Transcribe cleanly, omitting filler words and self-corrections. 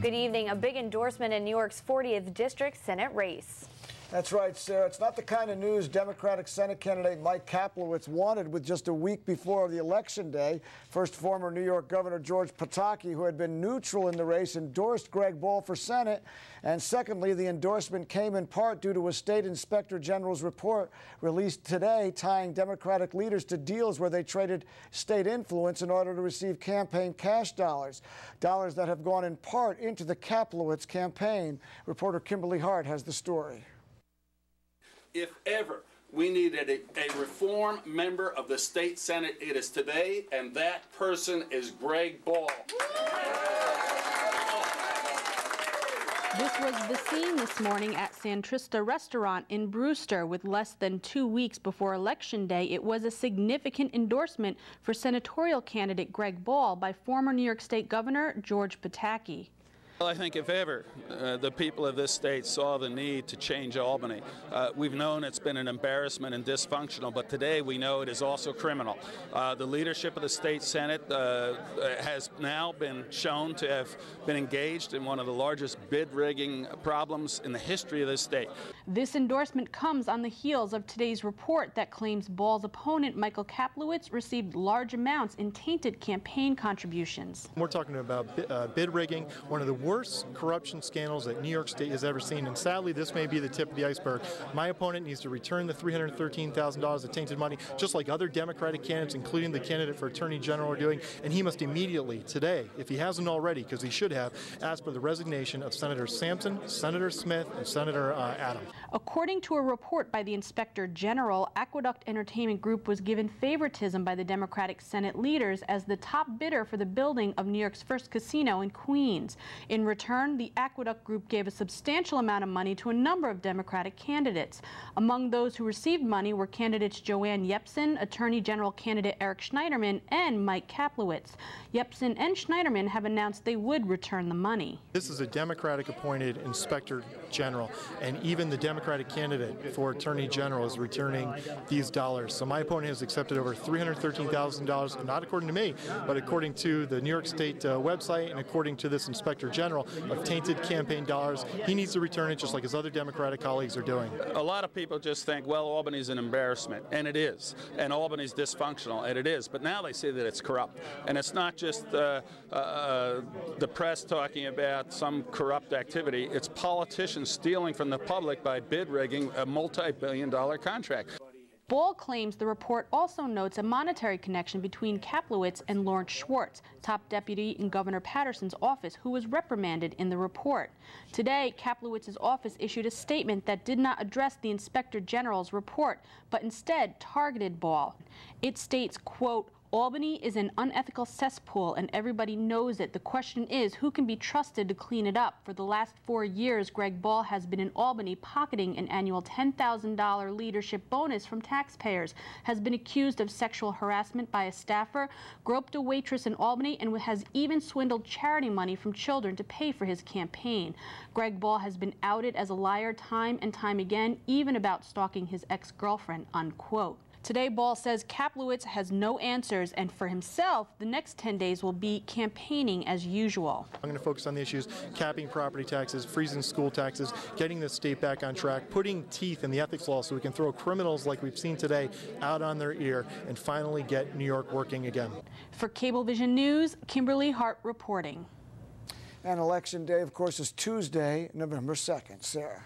Good evening. A big endorsement in New York's 40th District Senate race. That's right, Sarah. It's not the kind of news Democratic Senate candidate Mike Kaplowitz wanted with just a week before the election day. First, former New York Governor George Pataki, who had been neutral in the race, endorsed Greg Ball for Senate. And secondly, the endorsement came in part due to a state inspector general's report released today tying Democratic leaders to deals where they traded state influence in order to receive campaign cash dollars that have gone in part into the Kaplowitz campaign. Reporter Kimberly Hart has the story. If ever we needed a reform member of the state Senate, it is today, and that person is Greg Ball. This was the scene this morning at Santrista restaurant in Brewster. With less than 2 weeks before Election Day, it was a significant endorsement for senatorial candidate Greg Ball by former New York State Governor George Pataki. Well, I think if ever the people of this state saw the need to change Albany, we've known it's been an embarrassment and dysfunctional, but today we know it is also criminal. The leadership of the state Senate has now been shown to have been engaged in one of the largest bid rigging problems in the history of this state. This endorsement comes on the heels of today's report that claims Ball's opponent, Michael Kaplowitz, received large amounts in tainted campaign contributions. We're talking about bid rigging, one of the worst corruption scandals that New York State has ever seen, and sadly this may be the tip of the iceberg. My opponent needs to return the $313,000 of tainted money, just like other Democratic candidates, including the candidate for Attorney General, are doing, and he must immediately, today, if he hasn't already, because he should have, ask for the resignation of Senator Sampson, Senator Smith, and Senator Adams. According to a report by the Inspector General, Aqueduct Entertainment Group was given favoritism by the Democratic Senate leaders as the top bidder for the building of New York's first casino in Queens. In return, the Aqueduct Group gave a substantial amount of money to a number of Democratic candidates. Among those who received money were candidates Joanne Yepsen, Attorney General candidate Eric Schneiderman, and Mike Kaplowitz. Yepsen and Schneiderman have announced they would return the money. This is a Democratic-appointed Inspector General, and even the Democratic candidate for Attorney General is returning these dollars. So my opponent has accepted over $313,000, not according to me, but according to the New York State website and according to this Inspector General, of tainted campaign dollars. He needs to return it just like his other Democratic colleagues are doing. A lot of people just think, well, Albany's an embarrassment, and it is, and Albany's dysfunctional, and it is, but now they say that it's corrupt. And it's not just the press talking about some corrupt activity, it's politicians stealing from the public by bid rigging a multi-billion-dollar contract. Ball claims the report also notes a monetary connection between Kaplowitz and Lawrence Schwartz, top deputy in Governor Patterson's office, who was reprimanded in the report. Today, Kaplowitz's office issued a statement that did not address the Inspector General's report, but instead targeted Ball. It states, quote, "Albany is an unethical cesspool and everybody knows it. The question is who can be trusted to clean it up. For the last 4 years, Greg Ball has been in Albany pocketing an annual $10,000 leadership bonus from taxpayers, has been accused of sexual harassment by a staffer, groped a waitress in Albany, and has even swindled charity money from children to pay for his campaign. Greg Ball has been outed as a liar time and time again, even about stalking his ex-girlfriend," unquote. Today, Ball says Kaplowitz has no answers, and for himself, the next 10 days will be campaigning as usual. I'm going to focus on the issues capping property taxes, freezing school taxes, getting the state back on track, putting teeth in the ethics law so we can throw criminals like we've seen today out on their ear and finally get New York working again. For Cablevision News, Kimberly Hart reporting. And Election Day, of course, is Tuesday, November 2nd. Sarah.